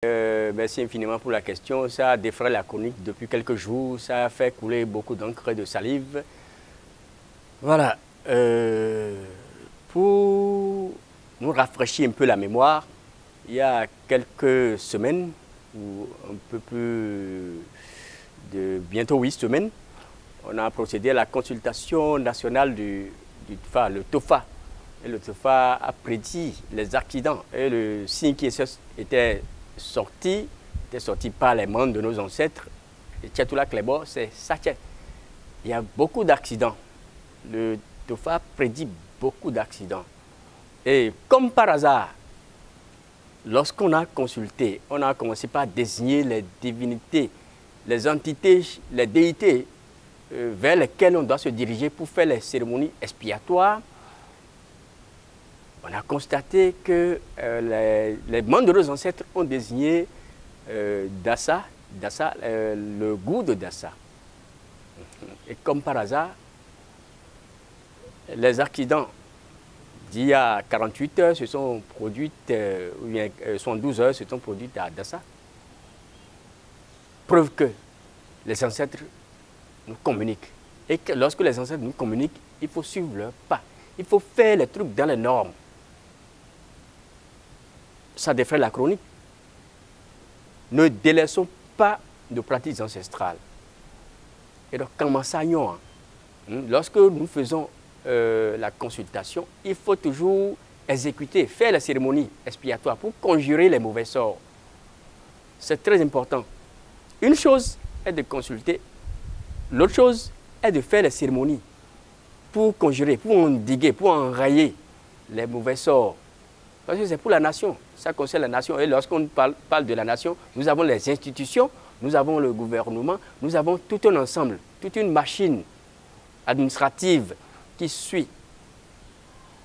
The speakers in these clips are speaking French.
Merci infiniment pour la question. Ça a défrayé la chronique depuis quelques jours. Ça a fait couler beaucoup d'encre et de salive. Voilà. Pour nous rafraîchir un peu la mémoire, il y a quelques semaines, ou un peu plus de bientôt 8 semaines, on a procédé à la consultation nationale du TOFA, le TOFA. Et le TOFA a prédit les accidents. Et le signe qui était sorti par les membres de nos ancêtres, Tchétoula Klebo, c'est Satché. Il y a beaucoup d'accidents. Le TOFA prédit beaucoup d'accidents. Et comme par hasard, lorsqu'on a consulté, on a commencé par désigner les divinités, les entités, les déités vers lesquelles on doit se diriger pour faire les cérémonies expiatoires. On a constaté que les membres de nos ancêtres ont désigné Dassa, le goût de Dassa. Et comme par hasard, les accidents d'il y a 48 heures se sont produits, ou bien 72 heures se sont produits à Dassa. Preuve que les ancêtres nous communiquent. Et que lorsque les ancêtres nous communiquent, il faut suivre leur pas. Il faut faire les trucs dans les normes. Ça défraie la chronique. Ne délaissons pas nos pratiques ancestrales. Et donc, commençons. Lorsque nous faisons la consultation, il faut toujours exécuter, faire la cérémonie expiatoire pour conjurer les mauvais sorts. C'est très important. Une chose est de consulter, l'autre chose est de faire les cérémonies pour conjurer, pour endiguer, pour enrayer les mauvais sorts. Parce que c'est pour la nation, ça concerne la nation. Et lorsqu'on parle de la nation, nous avons les institutions, nous avons le gouvernement, nous avons tout un ensemble, toute une machine administrative qui suit.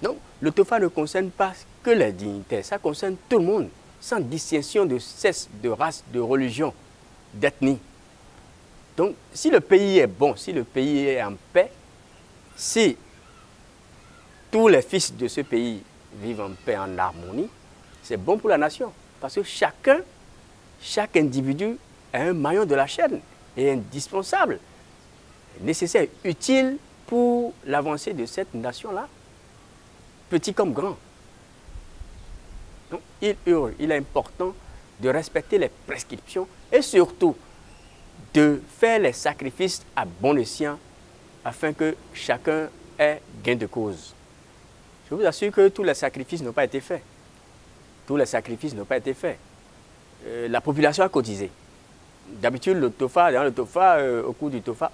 Donc, le TOFA ne concerne pas que les dignitaires, ça concerne tout le monde, sans distinction de sexe, de race, de religion, d'ethnie. Donc, si le pays est bon, si le pays est en paix, si tous les fils de ce pays vivent en paix, en harmonie, c'est bon pour la nation. Parce que chaque individu est un maillon de la chaîne et indispensable, nécessaire, utile pour l'avancée de cette nation-là, petit comme grand. Donc, il est important de respecter les prescriptions et surtout de faire les sacrifices à bon escient afin que chacun ait gain de cause. Je vous assure que tous les sacrifices n'ont pas été faits. Tous les sacrifices n'ont pas été faits. La population a cotisé. D'habitude, le TOFA, dans le TOFA, au cours du TOFA,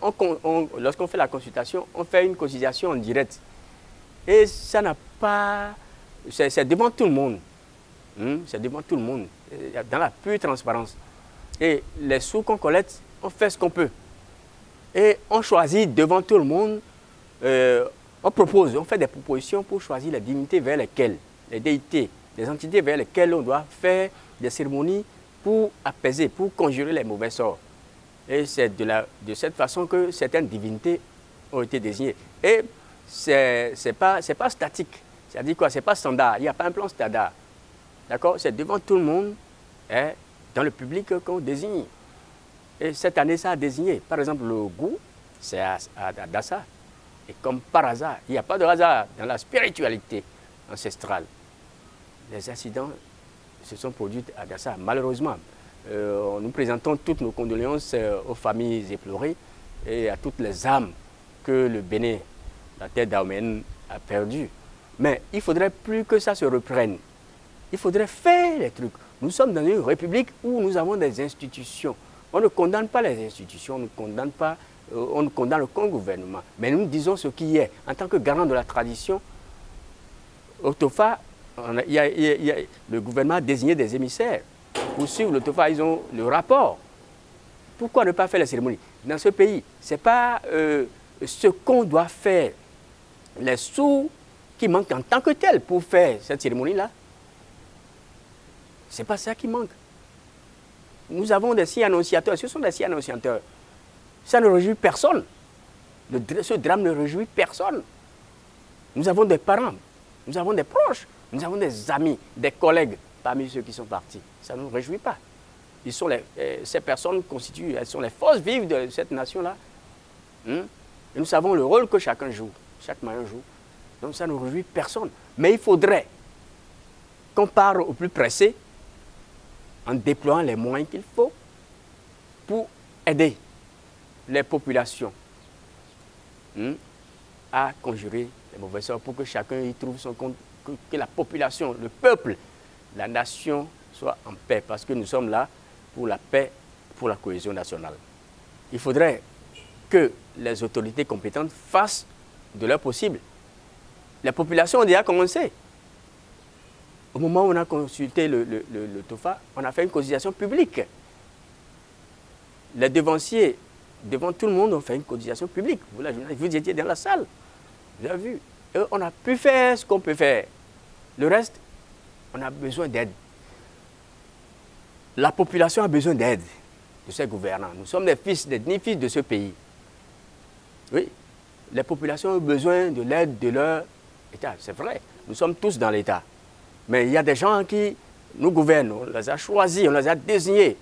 lorsqu'on fait la consultation, on fait une cotisation en direct. Et ça n'a pas... C'est devant tout le monde. C'est devant tout le monde, dans la pure transparence. Et les sous qu'on collecte, on fait ce qu'on peut. Et on choisit devant tout le monde, on fait des propositions pour choisir les dignités vers lesquelles, les déités, les entités vers lesquelles on doit faire des cérémonies pour apaiser, pour conjurer les mauvais sorts. Et c'est de cette façon que certaines divinités ont été désignées. Et c'est pas statique. C'est-à-dire quoi? C'est pas standard. Il n'y a pas un plan standard. D'accord? C'est devant tout le monde, et dans le public qu'on désigne. Et cette année, ça a désigné. Par exemple, le goût, c'est à Dassa. Et comme par hasard, il n'y a pas de hasard dans la spiritualité ancestrale. Les incidents se sont produits à Dassa. Malheureusement, nous présentons toutes nos condoléances aux familles éplorées et à toutes les âmes que le Bénin, la terre d'Aomen, a perdues. Mais il ne faudrait plus que ça se reprenne. Il faudrait faire les trucs. Nous sommes dans une république où nous avons des institutions. On ne condamne pas les institutions, on ne condamne pas, on ne condamne aucun gouvernement. Mais nous disons ce qui est. En tant que garant de la tradition, au TOFA, le gouvernement a désigné des émissaires. Pour suivre le TOFA, ils ont le rapport. Pourquoi ne pas faire la cérémonie? Dans ce pays, ce n'est pas ce qu'on doit faire. Les sous qui manquent en tant que tel pour faire cette cérémonie-là, ce n'est pas ça qui manque. Nous avons des signes annonciateurs, ce sont des signes annonciateurs. Ça ne réjouit personne. Ce drame ne réjouit personne. Nous avons des parents, nous avons des proches, nous avons des amis, des collègues parmi ceux qui sont partis. Ça ne nous réjouit pas. Ces personnes constituent, elles sont les forces vives de cette nation-là. Et nous savons le rôle que chacun joue, chaque Malien joue. Donc ça ne réjouit personne. Mais il faudrait qu'on parte au plus pressé en déployant les moyens qu'il faut pour aider les populations à conjurer les mauvais sorts, pour que chacun y trouve son compte, que la population, le peuple, la nation soit en paix, parce que nous sommes là pour la paix, pour la cohésion nationale. Il faudrait que les autorités compétentes fassent de leur possible. Les populations ont déjà commencé. Au moment où on a consulté le TOFA, on a fait une cotisation publique. Les devanciers, devant tout le monde, ont fait une cotisation publique. Vous étiez dans la salle, vous avez vu. Et on a pu faire ce qu'on peut faire. Le reste, on a besoin d'aide. La population a besoin d'aide de ses gouvernants. Nous sommes des fils de ce pays. Oui, les populations ont besoin de l'aide de leur État. C'est vrai, nous sommes tous dans l'État. Mais il y a des gens qui nous gouvernent, on les a choisis, on les a désignés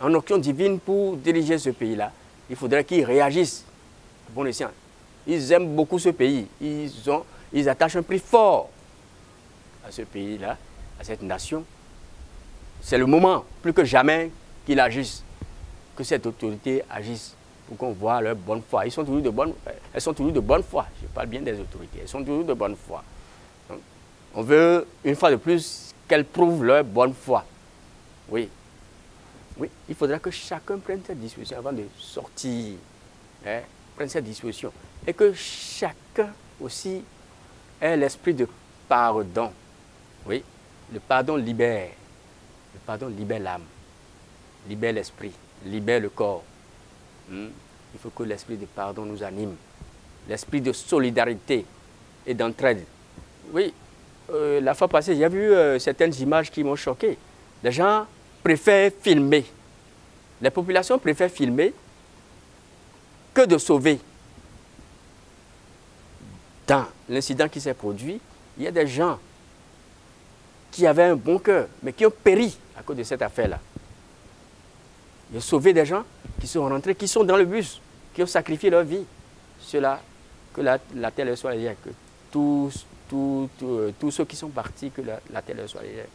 en option divine pour diriger ce pays-là. Il faudrait qu'ils réagissent. Bon escient. Ils aiment beaucoup ce pays. Ils attachent un prix fort à ce pays-là, à cette nation. C'est le moment, plus que jamais, qu'ils agissent, que cette autorité agisse pour qu'on voit leur bonne foi. Elles sont toujours de bonne foi. Je parle bien des autorités. Elles sont toujours de bonne foi. Donc, on veut, une fois de plus, qu'elles prouvent leur bonne foi. Oui. Oui, il faudra que chacun prenne cette disposition avant de sortir. Prenne cette disposition. Et que chacun aussi ait l'esprit de pardon. Oui, le pardon libère. Le pardon libère l'âme, libère l'esprit, libère le corps. Il faut que l'esprit de pardon nous anime. L'esprit de solidarité et d'entraide. Oui, la fois passée, j'ai vu certaines images qui m'ont choqué. Les gens préfèrent filmer. Les populations préfèrent filmer que de sauver. Dans l'incident qui s'est produit, il y a des gens qui avaient un bon cœur, mais qui ont péri à cause de cette affaire-là. Ils ont sauvé des gens qui sont rentrés, qui sont dans le bus, qui ont sacrifié leur vie. Ceux-là, que la terre leur soit légère, que tous ceux qui sont partis, que la terre leur soit légère.